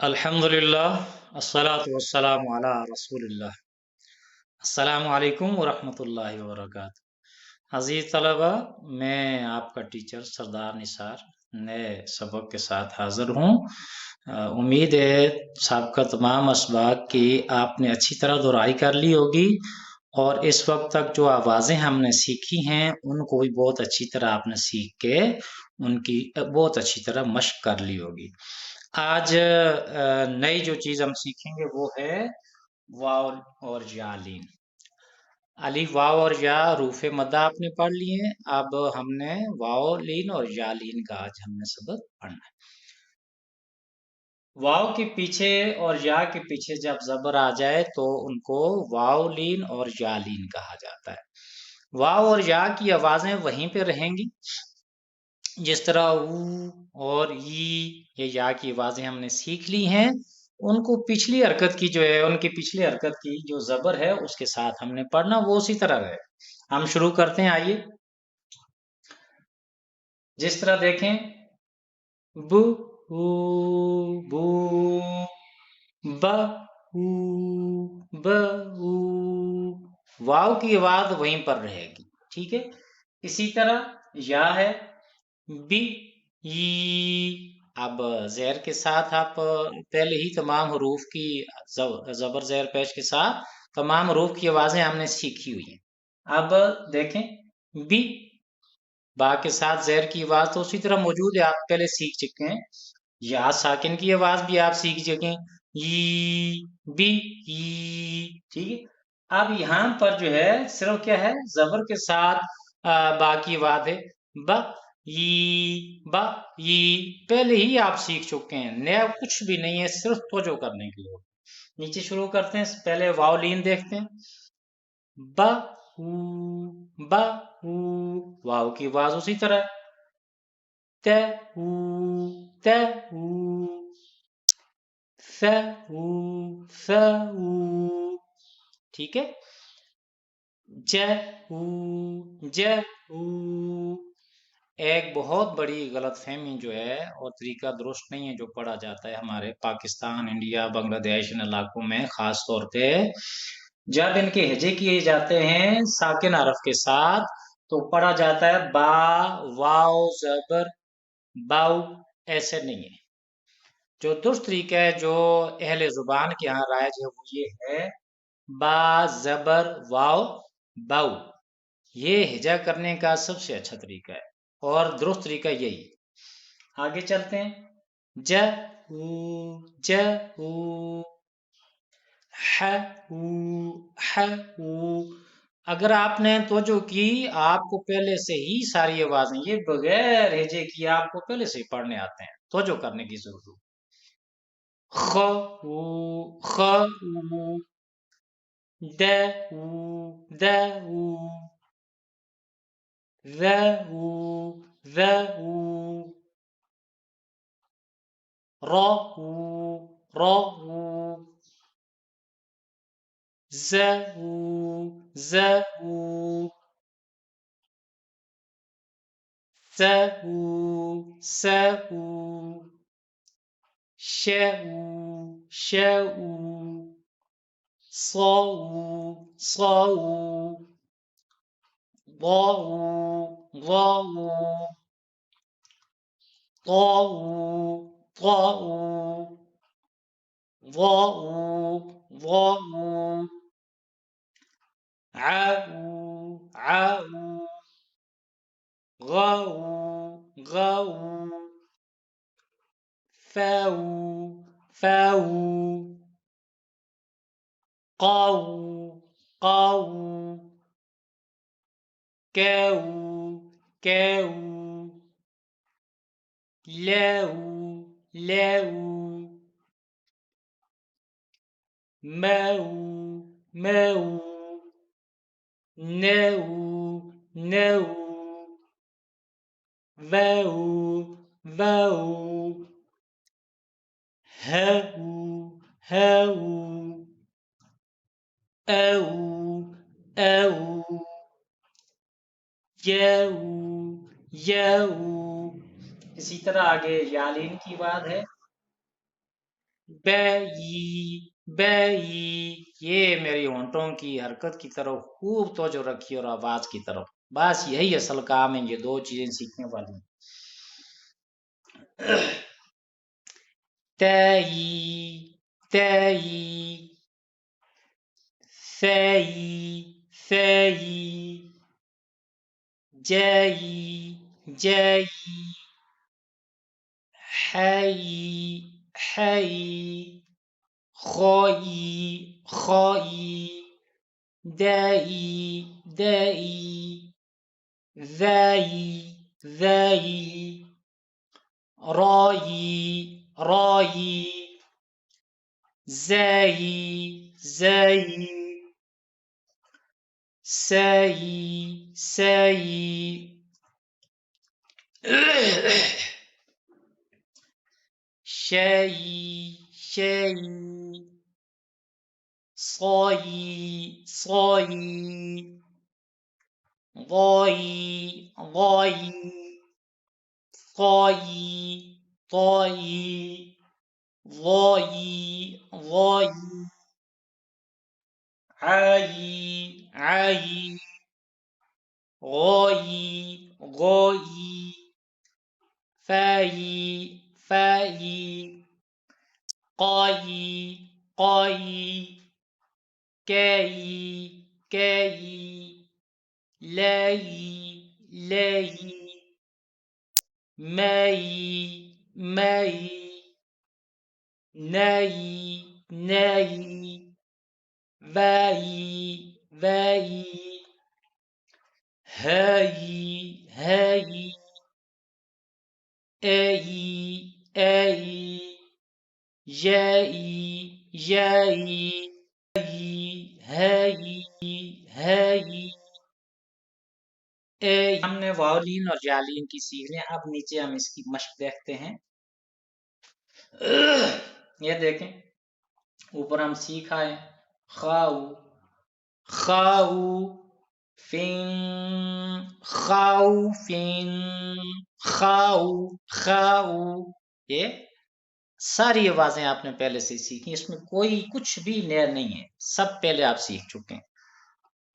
अल्हम्दुलिल्लाह अस्सलातु वस्सलामु अला रसूलिल्लाह। अस्सलामु अलैकुम व रहमतुल्लाहि व बरकातुहू। अज़ीज़ तलबा, मैं आपका टीचर सरदार निसार नए सबक के साथ हाज़िर हूँ। उम्मीद है सबका तमाम असबाक की आपने अच्छी तरह दुहराई कर ली होगी और इस वक्त तक जो आवाज़ें हमने सीखी हैं उनको भी बहुत अच्छी तरह आपने सीख के उनकी बहुत अच्छी तरह मश्क कर ली होगी। आज नई जो चीज़ हम सीखेंगे वो है वाव और यालीन। अलिफ वाव और या रूफ़े मद्दा आपने पढ़ लिए। अब हमने वाव-लीन और या-लीन का आज हमने सबक पढ़ना है। वाव के पीछे और या के पीछे जब ज़बर आ जाए तो उनको वाव-लीन और या-लीन कहा जाता है। वाव और या की आवाज़ें वहीं पे रहेंगी जिस तरह ऊ और ई ये या की आवाज़ें हमने सीख ली हैं, उनको पिछली हरकत की जो है उनकी पिछली हरकत की जो ज़बर है उसके साथ हमने पढ़ना वो उसी तरह है। हम शुरू करते हैं, आइए। जिस तरह देखें बु ऊ बू ब ऊ ब ऊ वाव की आवाज़ वहीं पर रहेगी, ठीक है। इसी तरह या है बी ई। अब ज़ेर के साथ आप पहले ही तमाम हरूफ की ज़बर ज़ेर पेश के साथ तमाम हरूफ की आवाज़ें हमने सीखी हुई हैं। अब देखें बी, बा के साथ ज़ेर की आवाज़ तो उसी तरह मौजूद है, आप पहले सीख चुके हैं। या साकिन की आवाज़ भी आप सीख चुके हैं, ई बी ई, ठीक है। अब यहाँ पर जो है सिर्फ क्या है, ज़बर के साथ बा की आवाज़ है ब ई पहले ही आप सीख चुके हैं, नया कुछ भी नहीं है, सिर्फ तवज्जो करने के लिए। नीचे शुरू करते हैं, पहले वावलीन देखते हैं। ब ऊ ब ऊ वाव की आवाज उसी तरह त ऊ त ऊ फ ऊ फ ऊ, ठीक है। ज ऊ ज ऊ। एक बहुत बड़ी गलतफहमी जो है और तरीका दुरुस्त नहीं है जो पढ़ा जाता है हमारे पाकिस्तान, इंडिया, बांग्लादेश इन इलाकों में खास तौर पे, जब इनके हिजे किए जाते हैं साकिन हरफ के साथ तो पढ़ा जाता है बा वाव ज़बर बाउ, ऐसे नहीं है। जो दुरुस्त तरीका है जो अहले जुबान के यहाँ राइज है वो ये है बा ज़बर वाव बाउ। ये हिजा करने का सबसे अच्छा तरीका है और दुरुस्त तरीका यही है। आगे चलते हैं। ज ऊ ज ऊ ह ऊ ह ऊ। अगर आपने तवज्जो की, आपको पहले से ही सारी आवाजें ये बगैर हिजे की आपको पहले से ही पढ़ने आते हैं, तवज्जो करने की जरूरत। ख ऊ ख ऊ द ऊ द ऊ व ऊ व ऊ र ऊ र ऊ ज ऊ ज ऊ स ऊ स ऊ श ऊ श ऊ ص ص ض ض ط ط ظ ظ ع ع غ غ ف ف قاو قاو كاو كاو لاو لاو ماو ماو ناو ناو واو واو هاو هاو أو أو याऊ याऊ। इसी तरह आगे यालीन की बात है बेई बेई। ये मेरी होंठों की हरकत की तरफ खूब तवज्जो रखिए और आवाज की तरफ। बस यही असल काम है, ये दो चीजें सीखने वाली हैं। तई तई सई सई जई जई حي حي خائي خائي دائي دائي ذاي ذاي رايي رايي زاي زاي ساي ساي شاي شاي صاي صاي ضاي ضاي طاي طاي ضاي ضاي عاي عاي غاي غاي فاي فاي قاي قاي كاي كاي لاي لاي ماي ماي ناي ناي ذاي ذاي هاي هاي آي آي جائي جائي هاي هاي هاي آي। हमने वायोलिन और जालिन की सीख लिया। अब नीचे हम इसकी मशक देखते हैं। ये देखें, ऊपर हम सीखा है खाऊ खाऊ फिन खाऊ फिन खाऊ खाऊ। ये सारी आवाजें आपने पहले से सीखी, इसमें कोई कुछ भी नया नहीं है, सब पहले आप सीख चुके हैं।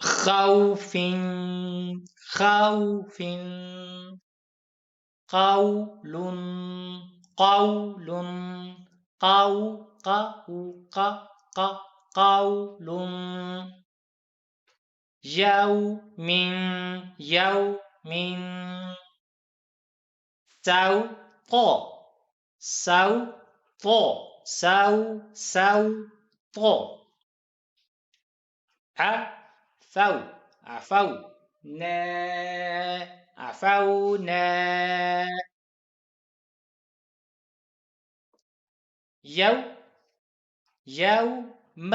खाउफिन खाउफिन काउलुन काउलुन काउ काउ का का काउलुन यौमिन यौमिन सौतो सौतो सौतो عفوا عفونا عفونا يوم يوم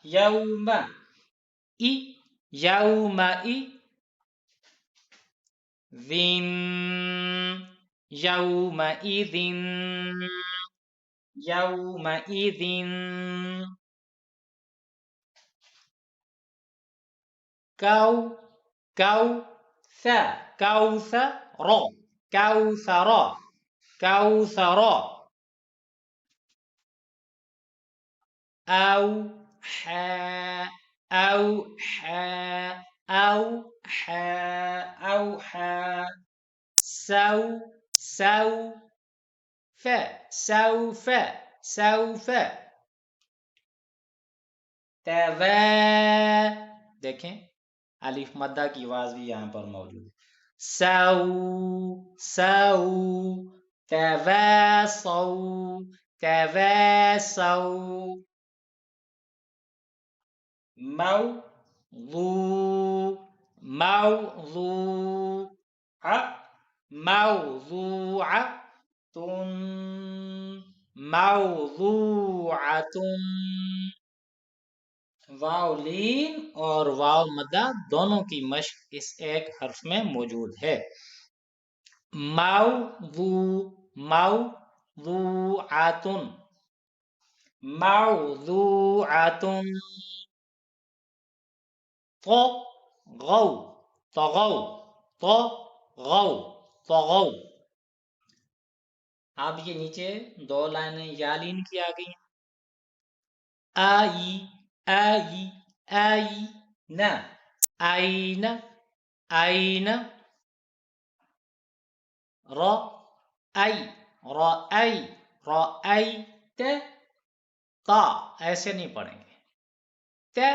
يوم إي يومئذ يومئذ يومئذ كو كوثر كوثر كوثر كوثر أوحى أوحى أوحى أوحى سوف سوف سوف तवा। देखें, अलिफ मद्दा की आवाज भी यहाँ पर मौजूद है। सऊ तवासौ तवासौ मौजू मौजूअ मौजूअतुन मौजूअतुन। वावलीन और वाव मद्दा दोनों की मश्क इस एक हर्फ में मौजूद है। मौजू मौजूअतुन मौजूअतुन तगौ तगौ तगौ तगौ। अब ये नीचे दो लाइनें यालीन की आ गई हैं। आई आई आई न आईन आईन र आई र आई र आई ते ता ऐसे नहीं पढ़ेंगे। ते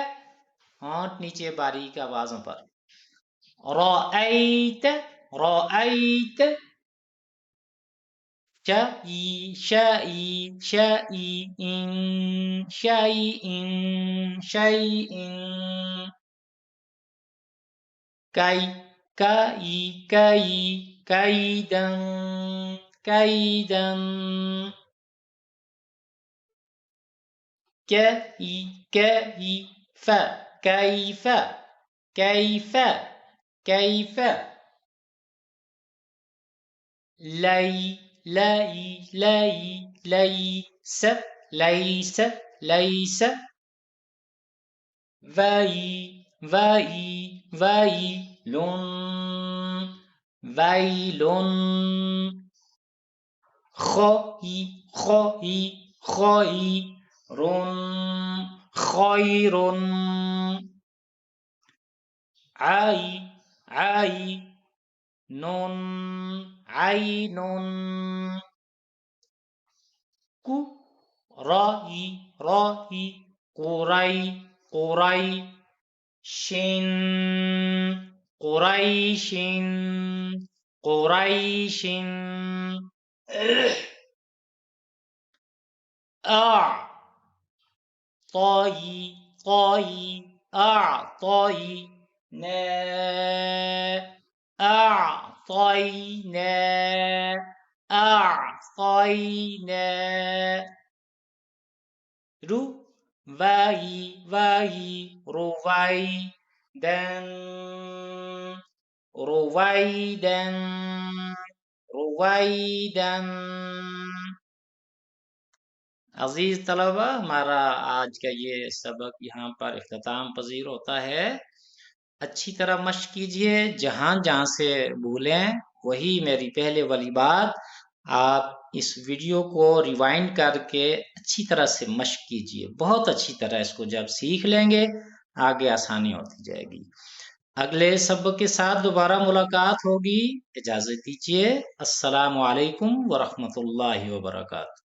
होंठ नीचे बारीक आवाजों पर। र आई ते شيء كي كيدا كيف كيف كيف كيف ليس ليس ويل ويل خير خير عين عين قريش قريش أعطينا رويدا अजीज तलबा, हमारा आज का ये सबक यहाँ पर इख्तिताम पजीर होता है। अच्छी तरह मश्क कीजिए, जहाँ जहाँ से भूलें वही मेरी पहले वाली बात, आप इस वीडियो को रिवाइंड करके अच्छी तरह से मश्क कीजिए। बहुत अच्छी तरह इसको जब सीख लेंगे आगे आसानी होती जाएगी। अगले सबक के साथ दोबारा मुलाकात होगी। इजाजत दीजिए। अस्सलामु अलैकुम व रहमतुल्लाहि व बरकातहू।